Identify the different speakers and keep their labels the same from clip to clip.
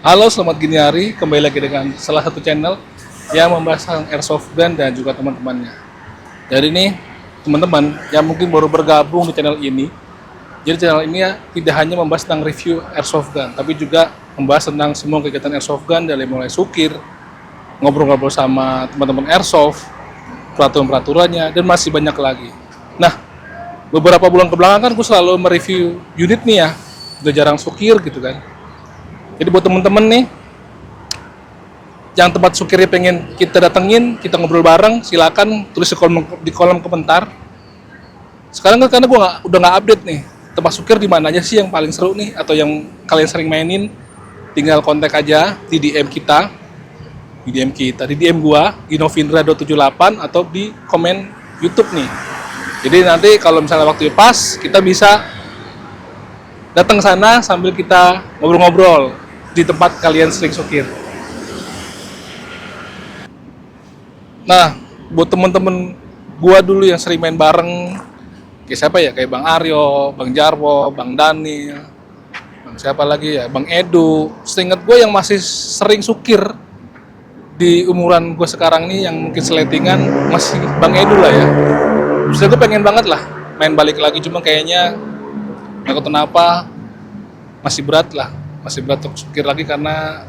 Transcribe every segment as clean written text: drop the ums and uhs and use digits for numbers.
Speaker 1: Halo, selamat gini hari. Kembali lagi dengan salah satu channel yang membahas tentang airsoft gun dan juga teman-temannya. Jadi ini teman-teman yang mungkin baru bergabung di channel ini. Jadi channel ini ya tidak hanya membahas tentang review airsoft gun, tapi juga membahas tentang semua kegiatan airsoft gun dari mulai sukir, ngobrol-ngobrol sama teman-teman airsoft, peraturan-peraturannya, dan masih banyak lagi. Nah, beberapa bulan kebelakang kan gue selalu mereview unit nih ya, udah jarang sukir gitu kan. Jadi buat temen-temen nih, yang tempat sukirnya pengen kita datengin, kita ngobrol bareng, silakan tulis di kolom komentar. Sekarang kan karena gue udah nggak update nih, tempat sukir di mana aja sih yang paling seru nih, atau yang kalian sering mainin, tinggal kontak aja di DM kita, di DM gua, Ginovindra278 atau di komen YouTube nih. Jadi nanti kalau misalnya waktu pas, kita bisa datang sana sambil kita ngobrol-ngobrol di tempat kalian sering sukir. Nah, buat temen-temen gua dulu yang sering main bareng, kayak siapa ya? Kayak Bang Aryo, Bang Jarwo, Bang Daniel, Bang siapa lagi ya? Bang Edu. Seingat gue yang masih sering sukir di umuran gue sekarang nih, yang mungkin seletingan, masih Bang Edu lah ya. Terus gue pengen banget lah main balik lagi, cuma kayaknya nggak tahu kenapa masih berat untuk sukir lagi karena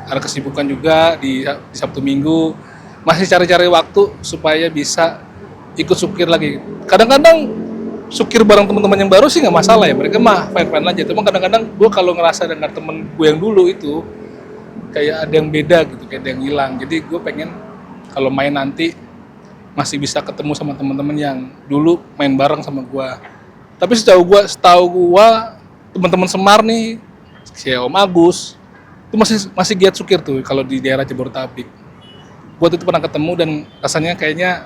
Speaker 1: ada kesibukan juga di Sabtu Minggu. Masih cari-cari waktu supaya bisa ikut sukir lagi. Kadang-kadang sukir bareng teman-teman yang baru sih nggak masalah ya, mereka mah fine-fine aja. Cuma kadang-kadang gue kalau ngerasa dengan temen gue yang dulu itu kayak ada yang beda gitu, kayak ada yang hilang. Jadi gue pengen kalau main nanti masih bisa ketemu sama teman-teman yang dulu main bareng sama gue. Tapi setahu gue teman-teman Semar nih, si Om Agus itu masih giat sukir tuh kalau di daerah Jabodetabek. Gue itu pernah ketemu dan rasanya kayaknya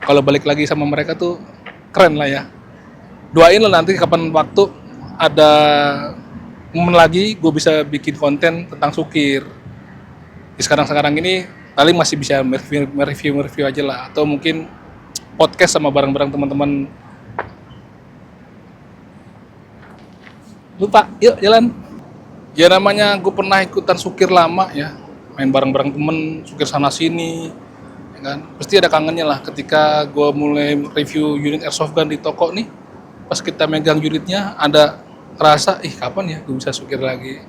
Speaker 1: kalau balik lagi sama mereka tuh keren lah ya. Doain lah nanti kapan waktu ada momen lagi gue bisa bikin konten tentang sukir. Di sekarang ini paling masih bisa mereview aja lah, atau mungkin podcast sama bareng-bareng teman-teman. Lupa, yuk jalan. Ya namanya gue pernah ikutan sukir lama ya, main bareng-bareng temen, sukir sana sini, ya kan. Pasti ada kangennya lah ketika gue mulai review unit airsoft gun di toko nih. Pas kita megang unitnya, ada rasa, kapan ya gue bisa sukir lagi.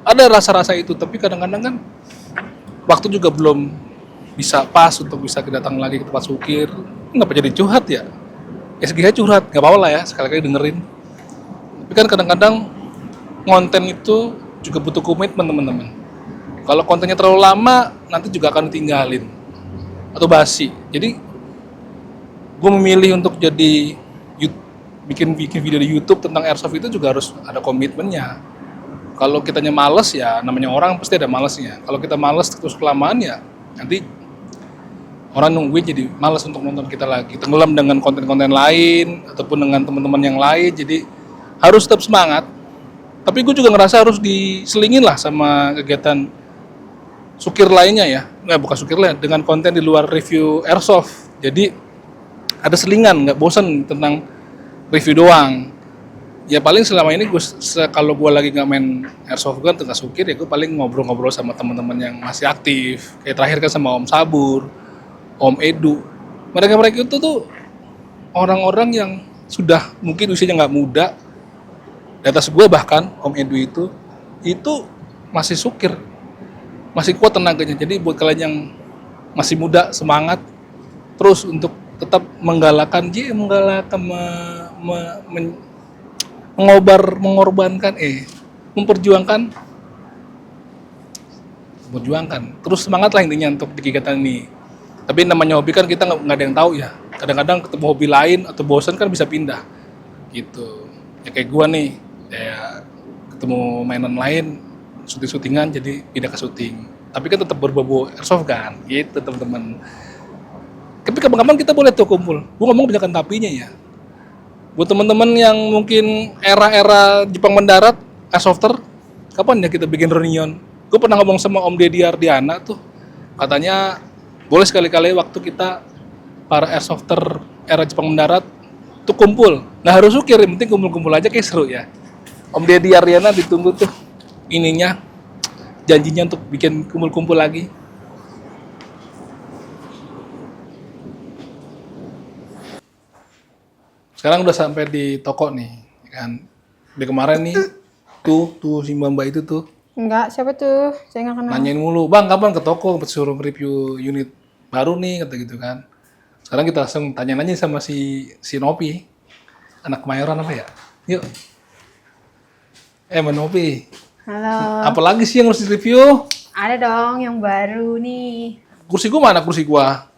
Speaker 1: Ada rasa-rasa itu, tapi kadang-kadang kan waktu juga belum bisa pas untuk bisa datang lagi ke tempat sukir. Kenapa jadi curhat ya? SGH curhat, nggak apa-apa lah ya, sekali-kali dengerin. Tapi kan kadang-kadang konten itu juga butuh komitmen teman-teman. Kalau kontennya terlalu lama, nanti juga akan ditinggalin atau basi. Jadi gue memilih untuk jadi bikin video di YouTube tentang airsoft itu juga harus ada komitmennya. Kalau kitanya males ya, namanya orang pasti ada malesnya. Kalau kita males terus kelamaan ya, nanti orang nungguin jadi males untuk nonton kita lagi. Tenggelam dengan konten-konten lain ataupun dengan teman-teman yang lain. Jadi harus tetap semangat. Tapi gue juga ngerasa harus diselingin lah sama kegiatan sukir lainnya ya. Nggak, bukan sukir lain, dengan konten di luar review airsoft. Jadi ada selingan, nggak bosan tentang review doang. Ya paling selama ini kalau gue lagi nggak main airsoft gun tengah sukir, ya gue paling ngobrol-ngobrol sama teman-teman yang masih aktif. Kayak terakhir kan sama Om Sabur, Om Edu. Mereka itu tuh orang-orang yang sudah mungkin usianya nggak muda. Di atas gue bahkan, Om Edu itu masih sukir, masih kuat tenaganya. Jadi buat kalian yang masih muda, semangat terus untuk tetap menggalakkan, mengorbankan, memperjuangkan. Terus semangat lah intinya untuk di kegiatan ini. Tapi namanya hobi kan kita nggak ada yang tahu ya. Kadang-kadang ketemu hobi lain atau bosan kan bisa pindah, gitu. Ya kayak gua nih, ya ketemu mainan lain, syuting-syutingan jadi pindah ke syuting. Tapi kan tetap berbau airsoft kan, gitu teman-teman. Tapi kapan-kapan kita boleh tuh kumpul. Gua ngomong banyakan tapinya ya. Buat teman-teman yang mungkin era-era Jepang mendarat, airsofter, kapan ya kita bikin reunion? Gue pernah ngomong sama Om Deddy Ardiana tuh, katanya boleh sekali-kali waktu kita para airsofter era Jepang mendarat tuh kumpul. Nah harus sukir, yang penting kumpul-kumpul aja kayak seru ya. Om Deddy Ardiana ditunggu tuh. ininya, janjinya untuk bikin kumpul-kumpul lagi. Sekarang udah sampai di toko nih, kan? Di kemarin nih, tuh si Mbak itu tuh
Speaker 2: Enggak, siapa tuh? Saya nggak kenal.
Speaker 1: nanyain mulu, bang kapan ke toko suruh review unit baru nih kata gitu kan. Sekarang kita langsung tanya aja sama si Nopi, anak Kemayoran apa ya? Yuk, Mbak Nopi,
Speaker 2: Halo.
Speaker 1: apalagi sih yang harus di review?
Speaker 2: Ada dong yang baru nih.
Speaker 1: Kursi gua mana kursi gua?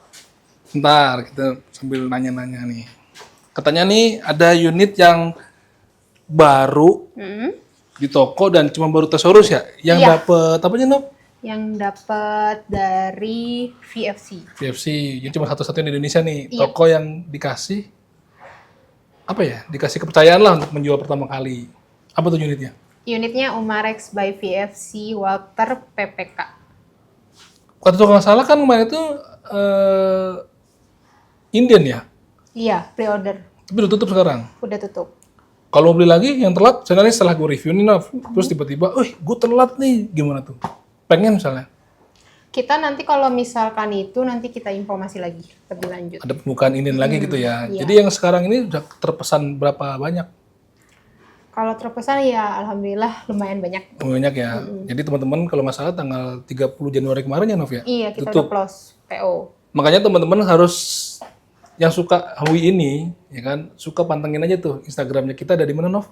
Speaker 1: Ntar kita sambil nanya-nanya nih. Katanya nih ada unit yang baru
Speaker 2: Hmm,
Speaker 1: di toko dan cuma baru Thesaurus ya? Yang
Speaker 2: Iya.
Speaker 1: dapet apa aja Nop?
Speaker 2: yang dapat dari VFC.
Speaker 1: PFC, jadi cuma satu-satunya di Indonesia nih,
Speaker 2: Iya.
Speaker 1: toko yang dikasih apa ya? Dikasih kepercayaan lah untuk menjual pertama kali. Apa tuh unitnya?
Speaker 2: Unitnya Umarex by VFC Walter PPK.
Speaker 1: Kalau nggak salah kan kemarin itu Indian ya,
Speaker 2: Iya, pre-order.
Speaker 1: tapi udah tutup sekarang.
Speaker 2: Udah tutup.
Speaker 1: Kalau beli lagi yang telat, sebenarnya setelah gue review nih, Nov, terus tiba-tiba, gue telat nih, gimana tuh? Pengen misalnya,
Speaker 2: Kita nanti kalau misalkan itu nanti kita informasi lagi lebih lanjut.
Speaker 1: ada pembukaan Indian lagi gitu ya.
Speaker 2: iya.
Speaker 1: Jadi yang sekarang ini udah terpesan berapa banyak?
Speaker 2: Kalau terpesan ya alhamdulillah lumayan banyak.
Speaker 1: Banyak ya. Jadi teman-teman kalau nggak salah tanggal 30 Januari kemarin ya, Nov ya?
Speaker 2: Iya, kita
Speaker 1: Tutup.
Speaker 2: udah close PO.
Speaker 1: Makanya teman-teman harus yang suka Hui ini, ya kan, suka pantengin aja tuh Instagramnya kita ada di mana, Nov?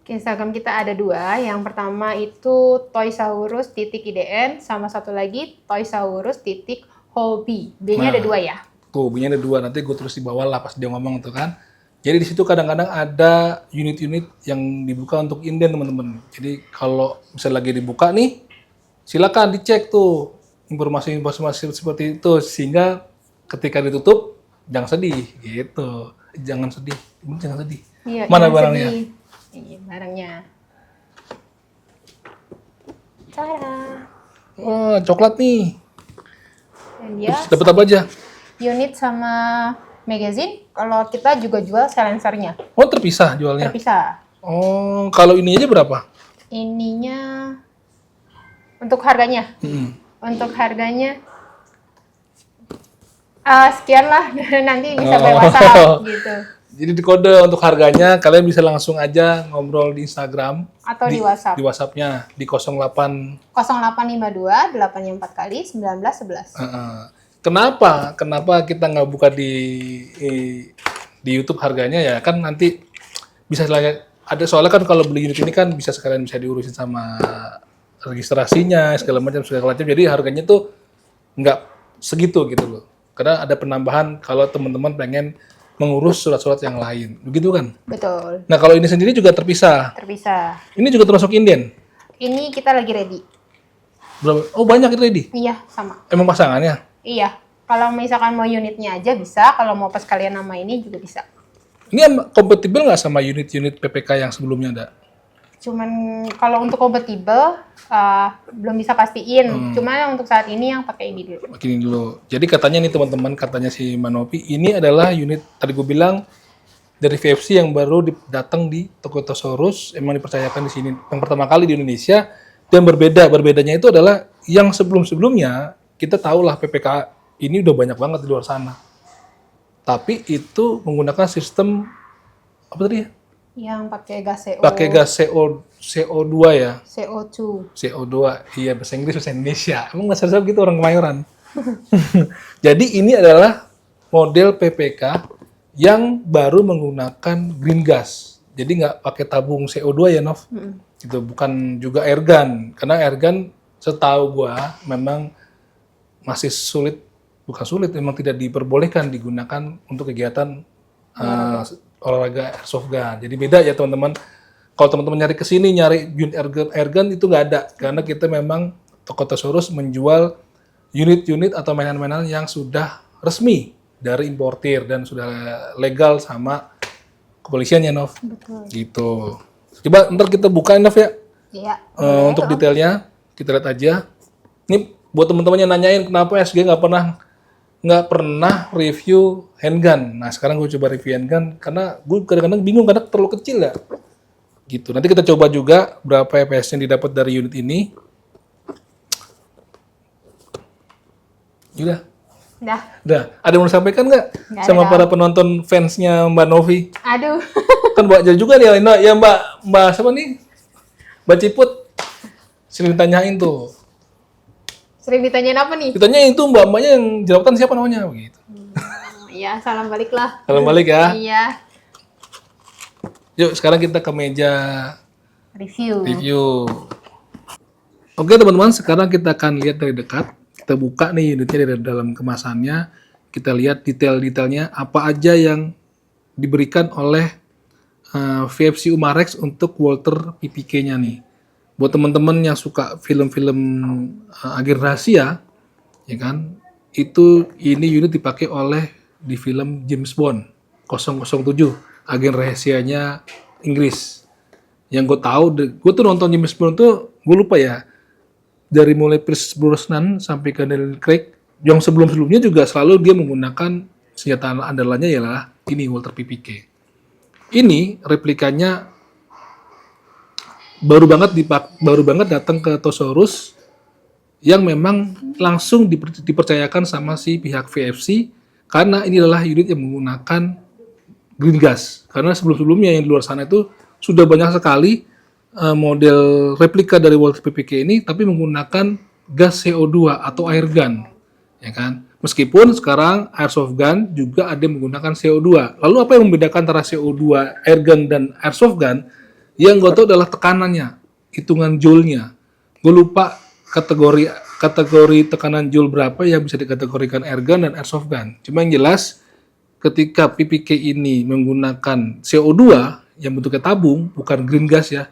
Speaker 2: Instagram kita ada 2. Yang pertama itu toysaurus.idn sama satu lagi toysaurus.hobby. B-nya ada 2 ya.
Speaker 1: Tuh, bunyinya ada 2, nanti gue terus di bawah lah pas dia ngomong tuh kan. Jadi di situ kadang-kadang ada unit-unit yang dibuka untuk inden teman-teman. Jadi kalau misalnya lagi dibuka nih, silakan dicek tuh informasi-informasi seperti itu sehingga ketika ditutup jangan sedih gitu. Jangan sedih, jangan sedih.
Speaker 2: Iya,
Speaker 1: Mana
Speaker 2: jangan
Speaker 1: barangnya?
Speaker 2: sedih. Ini barangnya. Cara.
Speaker 1: Oh, coklat nih.
Speaker 2: Dan dia
Speaker 1: Terus dapat apa aja?
Speaker 2: unit sama magazine. Kalau kita juga jual silencernya.
Speaker 1: Oh, terpisah jualnya.
Speaker 2: Terpisah.
Speaker 1: Oh, kalau ini aja berapa?
Speaker 2: Ininya untuk harganya.
Speaker 1: Mm-mm.
Speaker 2: Untuk harganya sekian lah. Nanti bisa by
Speaker 1: Oh.
Speaker 2: WhatsApp gitu.
Speaker 1: Jadi di kode untuk harganya kalian bisa langsung aja ngobrol di Instagram
Speaker 2: Atau di WhatsApp.
Speaker 1: di WhatsApp-nya di 08.
Speaker 2: 0852 8 4 kali 1911.
Speaker 1: Kenapa kita nggak buka di YouTube harganya ya kan nanti bisa ada soalnya kan kalau beli unit ini kan bisa sekalian bisa diurusin sama registrasinya segala macam jadi harganya tuh nggak segitu gitu loh karena ada penambahan kalau teman-teman pengen mengurus surat-surat yang lain begitu kan.
Speaker 2: Betul.
Speaker 1: Nah kalau ini sendiri juga terpisah.
Speaker 2: Terpisah.
Speaker 1: Ini juga termasuk inden.
Speaker 2: Ini kita lagi ready.
Speaker 1: Berapa? Oh banyak itu ready.
Speaker 2: Iya, sama.
Speaker 1: Emang pasangannya?
Speaker 2: Iya. Kalau misalkan mau unitnya aja bisa, kalau mau pas kalian nama ini juga bisa.
Speaker 1: Ini kompatibel nggak sama unit-unit PPK yang sebelumnya ada?
Speaker 2: Cuman kalau untuk kompatibel belum bisa pastiin. Cuma untuk saat ini yang pakai ini dulu.
Speaker 1: Begini dulu. Jadi katanya nih teman-teman, katanya si Manopi, ini adalah unit tadi gue bilang dari VFC yang baru datang di toko Thesaurus, emang dipercayakan di sini yang pertama kali di Indonesia. Dan berbedanya itu adalah yang sebelum-sebelumnya kita tahu lah PPK ini udah banyak banget di luar sana. Tapi itu menggunakan sistem apa tadi ya?
Speaker 2: Yang pakai gas CO.
Speaker 1: Pakai gas CO2 ya.
Speaker 2: CO2.
Speaker 1: CO2, iya bahasa Inggris bahasa Indonesia. Emang nggak sadar gitu orang Kemayoran. Jadi ini adalah model PPK yang baru menggunakan green gas. Jadi nggak pakai tabung CO2 ya, Nov. Itu bukan juga airgun. Karena airgun setahu gua memang masih sulit, bukan sulit, memang tidak diperbolehkan digunakan untuk kegiatan olahraga airsoft gun. Jadi beda ya teman-teman. Kalau teman-teman nyari ke sini nyari unit airgun itu nggak ada karena kita memang toko Thesaurus menjual unit-unit atau mainan-mainan yang sudah resmi dari importir dan sudah legal sama kepolisian ya, Nov.
Speaker 2: Betul.
Speaker 1: Gitu. Coba ntar kita buka, Nov ya.
Speaker 2: Iya.
Speaker 1: Untuk detailnya kita lihat aja. Ini buat teman-teman yang nanyain kenapa SG nggak pernah review handgun. Nah sekarang gue coba review handgun karena gue kadang-kadang bingung karena terlalu kecil ya. Gitu. Nanti kita coba juga berapa FPS yang didapat dari unit ini. Udah. Ada yang mau sampaikan nggak
Speaker 2: Nggak
Speaker 1: sama
Speaker 2: ada.
Speaker 1: para penonton fansnya Mbak Novi?
Speaker 2: Aduh.
Speaker 1: Kan Mbak Jel juga nih, ya Mbak siapa nih? Mbak Ciput. Sering ditanyain tuh.
Speaker 2: Sering ditanyain apa nih?
Speaker 1: Ditanyain tuh mbak-mbaknya yang jerawatan siapa namanya begitu.
Speaker 2: Ya, salam balik lah.
Speaker 1: Salam balik ya.
Speaker 2: Iya.
Speaker 1: Yuk sekarang kita ke meja
Speaker 2: Review.
Speaker 1: review. Oke teman-teman, sekarang kita akan lihat dari dekat. Kita buka nih unitnya dari dalam kemasannya. Kita lihat detail-detailnya apa aja yang diberikan oleh VFC Umarex untuk Walther PPK-nya nih. Buat teman-teman yang suka film-film agen rahasia, ya kan, itu ini unit dipakai oleh di film James Bond 007, agen rahasianya Inggris. Yang gue tahu, gue tuh nonton James Bond tuh, gue lupa ya, dari mulai Pierce Brosnan sampai ke Daniel Craig, yang sebelum-sebelumnya juga selalu dia menggunakan senjata andalannya ialah ini Walther PPK. Ini replikanya baru banget datang ke Tosaurus yang memang langsung dipercayakan sama si pihak VFC karena ini adalah unit yang menggunakan green gas. Karena sebelum-sebelumnya yang di luar sana itu sudah banyak sekali model replika dari Walther PPK ini tapi menggunakan gas CO2 atau air gun, ya kan? Meskipun sekarang airsoft gun juga ada yang menggunakan CO2. Lalu apa yang membedakan antara CO2, air gun dan airsoft gun? Yang gue tahu adalah tekanannya, hitungan joule-nya. Gue lupa kategori tekanan joule berapa yang bisa dikategorikan air gun dan airsoft gun. Cuma yang jelas, ketika PPK ini menggunakan CO2 yang bentuknya tabung, bukan green gas ya,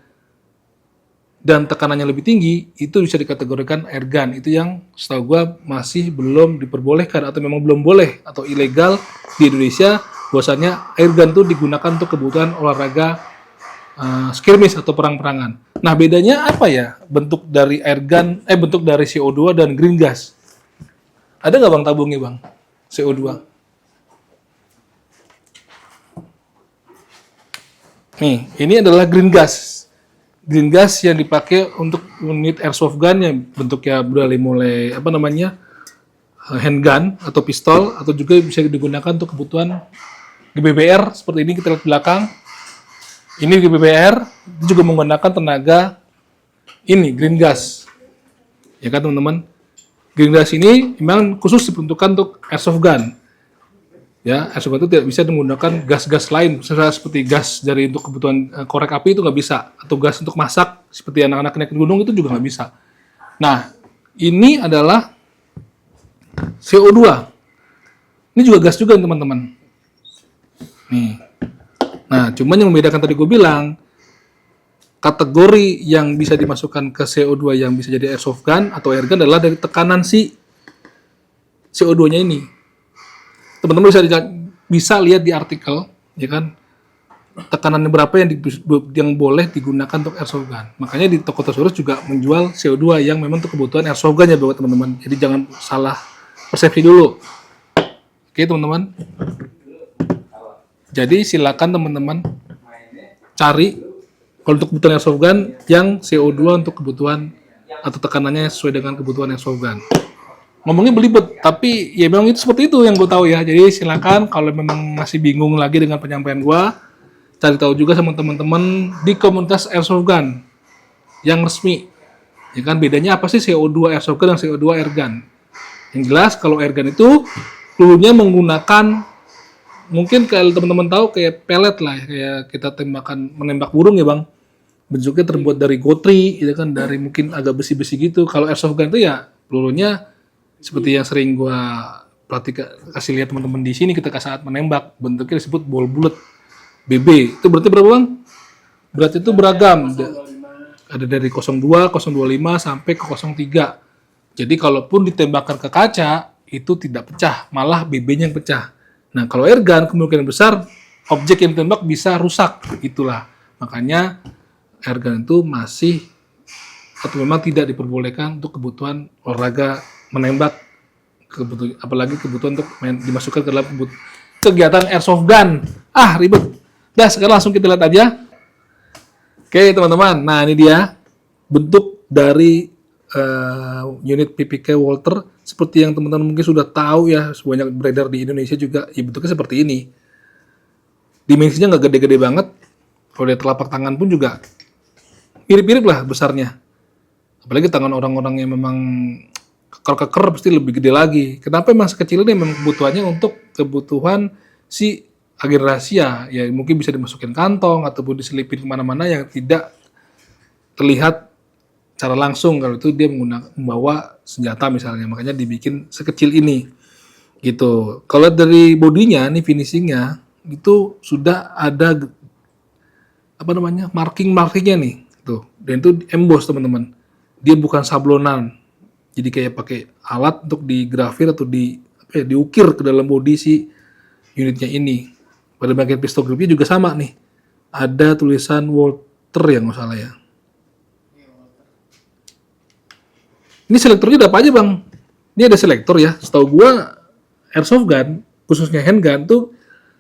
Speaker 1: dan tekanannya lebih tinggi, itu bisa dikategorikan air gun. Itu yang setahu gue masih belum diperbolehkan atau memang belum boleh atau ilegal di Indonesia. Bahwasannya air gun itu digunakan untuk kebutuhan olahraga skirmish atau perang-perangan. Nah, bedanya apa ya bentuk dari air gun, bentuk dari CO2 dan green gas? Ada nggak bang tabungnya bang? CO2. Nih, ini adalah green gas. Green gas yang dipakai untuk unit airsoft gun yang bentuknya mulai handgun atau pistol atau juga bisa digunakan untuk kebutuhan GBBR seperti ini kita lihat belakang. Ini GBBR juga menggunakan tenaga ini green gas, ya kan teman-teman? Green gas ini memang khusus diperuntukkan untuk airsoft gun. Ya, airsoft gun itu tidak bisa menggunakan gas-gas lain, misalnya seperti gas dari untuk kebutuhan korek api itu nggak bisa, atau gas untuk masak seperti anak-anak naik gunung itu juga nggak bisa. Nah, ini adalah CO2. Ini juga gas juga teman-teman. Nih. Nah, cuman yang membedakan tadi gue bilang, kategori yang bisa dimasukkan ke CO2 yang bisa jadi airsoft gun atau air gun adalah dari tekanan si CO2-nya ini. Teman-teman bisa lihat di artikel, ya kan, tekanannya berapa yang boleh digunakan untuk airsoft gun. Makanya di toko Tosaurus juga menjual CO2 yang memang untuk kebutuhan airsoft gun ya buat teman-teman. Jadi jangan salah persepsi dulu. Oke, teman-teman. Jadi silakan teman-teman cari kalau untuk kebutuhan airsoft gun yang CO2 untuk kebutuhan atau tekanannya sesuai dengan kebutuhan airsoft gun. Ngomongnya belibet, tapi ya memang itu seperti itu yang gue tahu ya. Jadi silakan kalau memang masih bingung lagi dengan penyampaian gue, cari tahu juga sama teman-teman di komunitas airsoft gun yang resmi. Ya kan bedanya apa sih CO2 airsoft gun dan CO2 air gun? Yang jelas kalau air gun itu pelurunya menggunakan mungkin kalau teman-teman tahu kayak pelet lah, kayak kita menembak burung ya bang. Bentuknya terbuat dari gotri, ya kan, dari mungkin agak besi-besi gitu. Kalau airsoft gun itu ya pelurunya seperti yang sering gua kasih lihat teman-teman di sini ketika saat menembak, bentuknya disebut ball bullet BB. Itu berarti berapa bang? Berarti itu beragam. Ada dari 02, 025 sampai ke 03. Jadi kalaupun ditembakkan ke kaca itu tidak pecah, malah BB-nya yang pecah. Nah, kalau air gun kemungkinan besar objek yang ditembak bisa rusak, itulah. Makanya air gun itu masih atau memang tidak diperbolehkan untuk kebutuhan olahraga menembak, apalagi kebutuhan untuk dimasukkan ke dalam kegiatan airsoft gun. Ribet. Dah, sekarang langsung kita lihat aja. Oke teman-teman, nah ini dia bentuk dari unit PPK Walter seperti yang teman-teman mungkin sudah tahu ya, banyak beredar di Indonesia juga, ya bentuknya seperti ini. Dimensinya nggak gede-gede banget, kalau dari telapak tangan pun juga mirip-mirip lah besarnya. Apalagi tangan orang-orang yang memang keker-keker pasti lebih gede lagi. Kenapa memang sekecil ini? Memang kebutuhannya untuk kebutuhan si agen rahasia, ya mungkin bisa dimasukin kantong ataupun diselipin kemana-mana yang tidak terlihat secara langsung kalau itu dia membawa senjata misalnya, makanya dibikin sekecil ini gitu. Kalau dari bodinya nih, finishingnya itu sudah ada apa namanya, markingnya nih tuh, dan itu emboss teman-teman, dia bukan sablonan, jadi kayak pakai alat untuk digrafir atau diukir ke dalam bodi si unitnya ini. Pada bagian pistol gripnya juga sama nih, ada tulisan Walter yang nggak salah ya. Ini selektornya ada apa aja bang? Ini ada selektor ya. Setahu gua airsoft gun, khususnya handgun tuh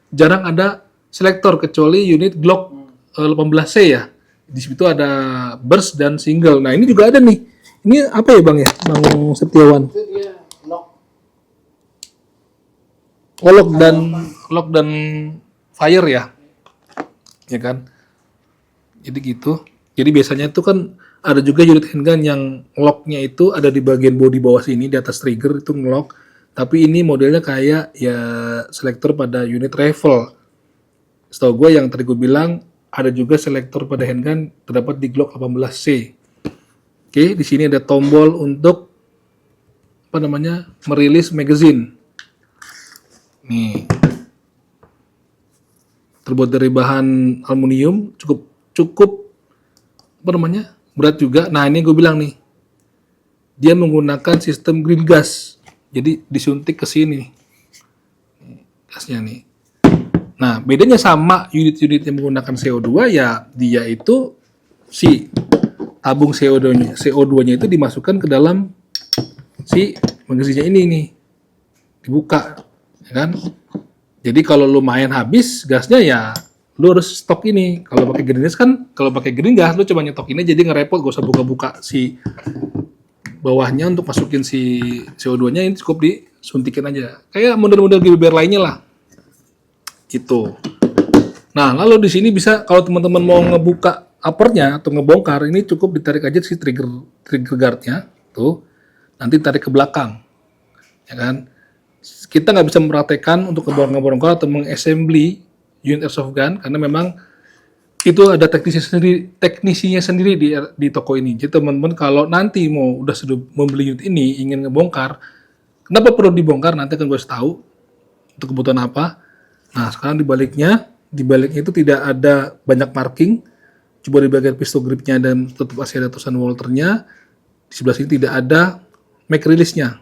Speaker 1: jarang ada selektor kecuali unit Glock 18C ya. Di situ ada burst dan single. Nah ini juga ada nih. Ini apa ya bang ya, Bang Setiawan?
Speaker 3: Itu dia lock.
Speaker 1: Oh, lock dan fire ya, ya kan? Jadi gitu. Jadi biasanya itu kan ada juga unit handgun yang locknya itu ada di bagian bodi bawah sini, di atas trigger itu ngelock. Tapi ini modelnya kayak ya selektor pada unit rifle. Setahu gue yang tadi gue bilang ada juga selektor pada handgun terdapat di Glock 18C. Oke, di sini ada tombol untuk apa namanya, merilis magazine. Nih, terbuat dari bahan aluminium, cukup apa namanya, berat juga. Nah ini gue bilang nih, dia menggunakan sistem green gas, jadi disuntik ke sini gasnya nih. Nah bedanya sama unit-unit yang menggunakan CO2 ya, dia itu si tabung CO2-nya itu dimasukkan ke dalam si magazine ini nih, dibuka, ya kan? Jadi kalau lu main habis gasnya ya lu harus stok ini. Kalau pakai green gas kan, kalau pakai green gas lu coba nyetok ini jadi ngerepot, gak usah buka-buka si bawahnya untuk masukin si CO2-nya, ini cukup disuntikin aja. Kayak model-model GBR lainnya lah. Gitu. Nah, lalu di sini bisa kalau teman-teman mau ngebuka uppernya atau ngebongkar, ini cukup ditarik aja si trigger guardnya tuh. Nanti tarik ke belakang. Ya kan? Kita nggak bisa mempraktekkan untuk ngebongkar atau mengassembly unit airsoft gun karena memang itu ada teknisinya sendiri di toko ini. Jadi teman-teman kalau nanti sudah membeli unit ini, ingin ngebongkar, kenapa perlu dibongkar, nanti akan gue tahu untuk kebutuhan apa. Nah sekarang di baliknya itu tidak ada banyak marking, coba di bagian pistol gripnya dan tetap masih ada tulisan Walter-nya. Di sebelah sini tidak ada mag release-nya.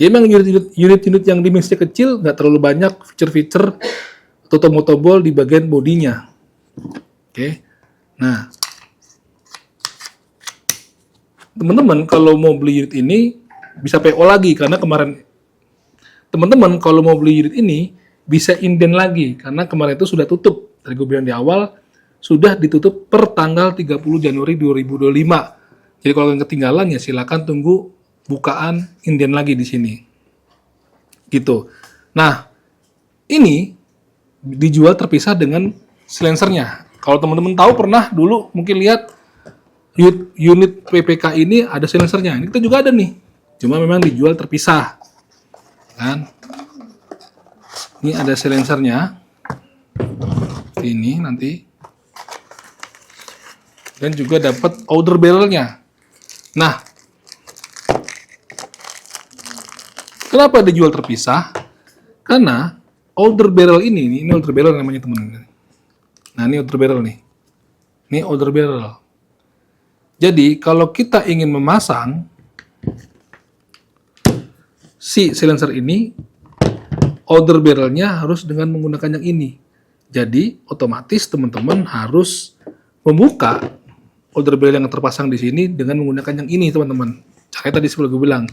Speaker 1: Ya memang unit-unit yang dimensinya kecil, nggak terlalu banyak feature-feature atau tombol-tombol di bagian bodinya. Oke. Nah, teman-teman kalau mau beli unit ini bisa PO lagi karena kemarin teman-teman kalau mau beli unit ini bisa inden lagi karena kemarin itu sudah tutup. Tadi gue bilang di awal sudah ditutup per tanggal 30 Januari 2025. Jadi kalau yang ketinggalan ya silakan tunggu bukaan inden lagi di sini. Gitu. Nah, ini dijual terpisah dengan silencernya. Kalau teman-teman tahu pernah dulu mungkin lihat unit PPK ini ada silencernya. Ini kita juga ada nih. Cuma memang dijual terpisah. Kan? Ini ada silencernya. Ini nanti. Dan juga dapat powder barrelnya. Nah, kenapa dijual terpisah? Karena powder barrel ini powder barrel namanya teman-teman. Nah ini powder barrel nih. Ini powder barrel. Jadi kalau kita ingin memasang si silencer ini, powder barrelnya harus dengan menggunakan yang ini. Jadi otomatis teman-teman harus membuka powder barrel yang terpasang di sini dengan menggunakan yang ini teman-teman. Caranya tadi seperti gue bilang.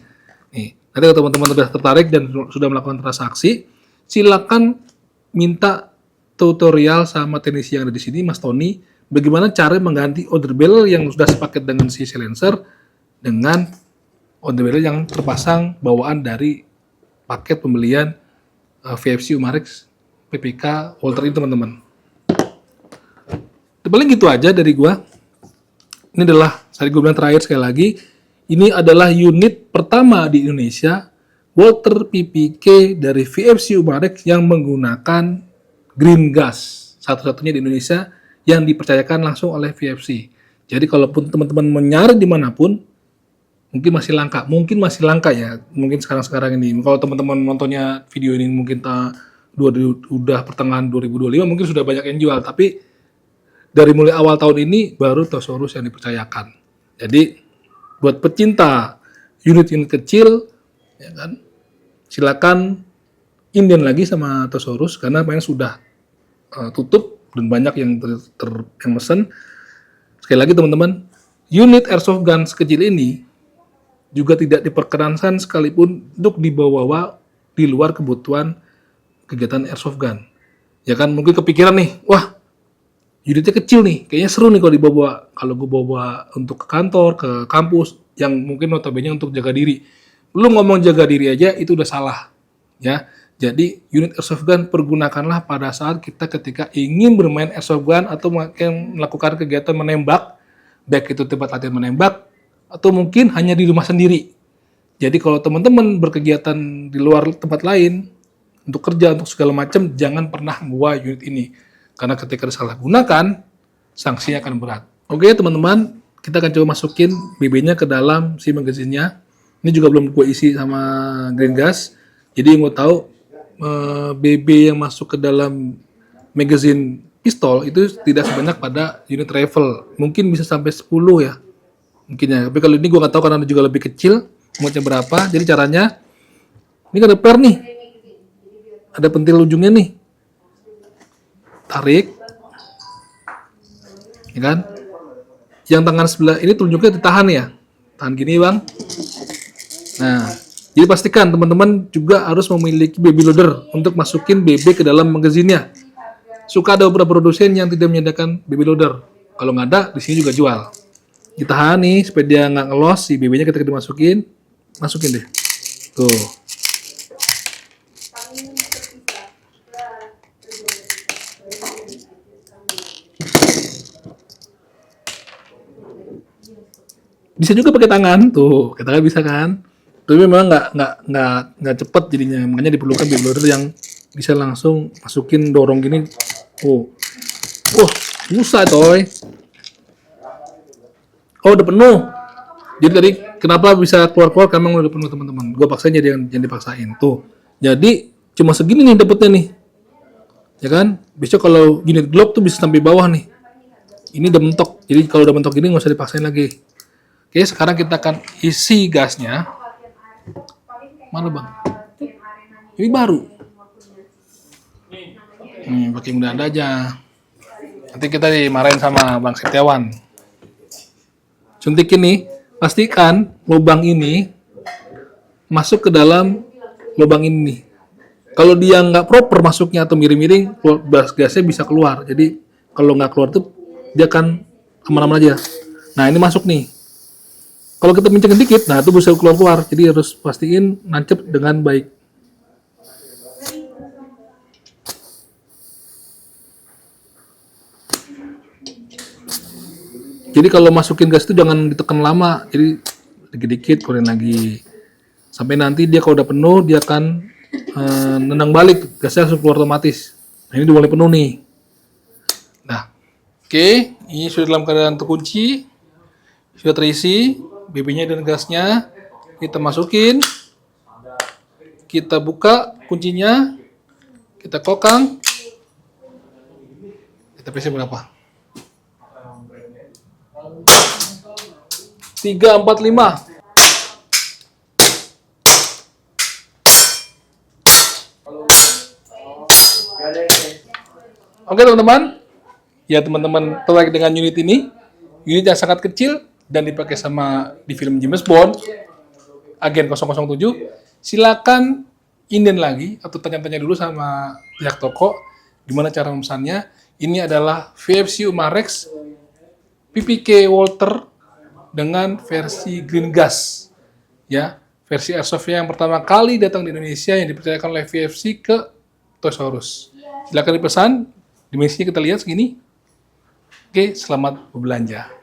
Speaker 1: Nih, nanti kalau teman-teman sudah tertarik dan sudah melakukan transaksi, silakan minta tutorial sama teknisi yang ada di sini, Mas Tony, bagaimana cara mengganti outer barrel yang sudah sepaket dengan si silencer dengan outer barrel yang terpasang bawaan dari paket pembelian VFC Umarex PPK Walter ini teman-teman. Paling gitu aja dari gua. Ini adalah saya gue bilang terakhir sekali lagi, ini adalah unit pertama di Indonesia Walter PPK dari VFC Umarex yang menggunakan green gas, satu-satunya di Indonesia yang dipercayakan langsung oleh VFC. Jadi kalaupun teman-teman mencari dimanapun, mungkin masih langka ya, mungkin sekarang ini. Kalau teman-teman nontonnya video ini mungkin udah pertengahan 2025 mungkin sudah banyak yang jual, tapi dari mulai awal tahun ini baru Tosaurus yang dipercayakan. Jadi buat pecinta unit-unit kecil, ya kan, silakan inden lagi sama Tosaurus karena memang sudah tutup dan banyak yang yang mesen. Sekali lagi teman-teman, unit airsoft gun sekecil ini juga tidak diperkenankan sekalipun untuk dibawa di luar kebutuhan kegiatan airsoft gun. Ya kan, mungkin kepikiran nih, wah unitnya kecil nih, kayaknya seru nih kalau dibawa. Kalau gue bawa untuk ke kantor, ke kampus, yang mungkin notabene untuk jaga diri. Lu ngomong jaga diri aja itu udah salah, ya. Jadi unit airsoft gun pergunakanlah pada saat kita ketika ingin bermain airsoft gun atau melakukan kegiatan menembak, baik itu tempat latihan menembak atau mungkin hanya di rumah sendiri. Jadi kalau teman-teman berkegiatan di luar tempat lain untuk kerja untuk segala macam, jangan pernah bawa unit ini. Karena ketika disalahgunakan, sanksinya akan berat. Oke teman-teman, kita akan coba masukin BB-nya ke dalam si magazinnya. Ini juga belum gue isi sama green gas. Jadi yang mau tahu, BB yang masuk ke dalam magazine pistol itu tidak sebanyak pada unit rifle. Mungkin bisa sampai 10 ya. Mungkin ya. Tapi kalau ini gue nggak tahu karena juga lebih kecil. Muatnya berapa. Jadi caranya, ini kan ada per nih. Ada pentil ujungnya nih. Tarik, ya kan? Yang tangan sebelah ini telunjuknya ditahan ya, tahan gini bang. Nah, jadi pastikan teman-teman juga harus memiliki baby loader untuk masukin BB ke dalam magazinnya. Suka ada beberapa produsen yang tidak menyediakan baby loader. Kalau nggak ada, di sini juga jual. Ditahan nih supaya dia nggak ngelos si BB-nya ketika dimasukin, masukin deh. Tuh. Bisa juga pakai tangan, tuh, kita kan bisa kan. Tapi memang nggak cepet jadinya, makanya diperlukan baby loader yang bisa langsung masukin dorong gini. Oh, susah coy. Oh udah penuh. Jadi tadi kenapa bisa keluar karena udah penuh teman-teman. Gue paksain jadi yang dipaksain tuh. Jadi cuma segini nih dapetnya nih, ya kan. Besok kalau unit glock tuh bisa sampai bawah nih. Ini udah mentok. Jadi kalau udah mentok gini nggak usah dipaksain lagi. Oke, sekarang kita akan isi gasnya. Mana bang? Ini baru. Pakai mudah aja. Nanti kita dimarahin sama Bang Setiawan. Suntikin nih, pastikan lubang ini masuk ke dalam lubang ini. Kalau dia nggak proper masuknya atau miring-miring, gasnya bisa keluar. Jadi kalau nggak keluar tuh dia akan aman-aman aja. Nah ini masuk nih. Kalau kita pincang dikit, nah itu bisa keluar-keluar. Jadi harus pastiin nancep dengan baik. Jadi kalau masukin gas itu jangan ditekan lama. Jadi dikit-dikit, keluarin lagi. Sampai nanti dia kalau udah penuh, dia akan nendang balik. Gasnya langsung keluar otomatis. Nah ini udah mulai penuh nih. Nah, oke. Ini sudah dalam keadaan terkunci. Sudah terisi. BB-nya dan gasnya kita masukin, kita buka kuncinya, kita kokang, kita pressure berapa? 3, 4, 5. Oke teman-teman, ya teman-teman tertarik dengan unit ini, unit yang sangat kecil dan dipakai sama di film James Bond, Agen 007, silakan inden lagi atau tanya-tanya dulu sama pihak toko gimana cara memesannya. Ini adalah VFC Umarex PPK Walter dengan versi green gas. Ya, versi airsoft yang pertama kali datang di Indonesia yang dipercayakan oleh VFC ke Toys R Us. Silakan dipesan, dimensinya kita lihat segini. Oke, selamat berbelanja.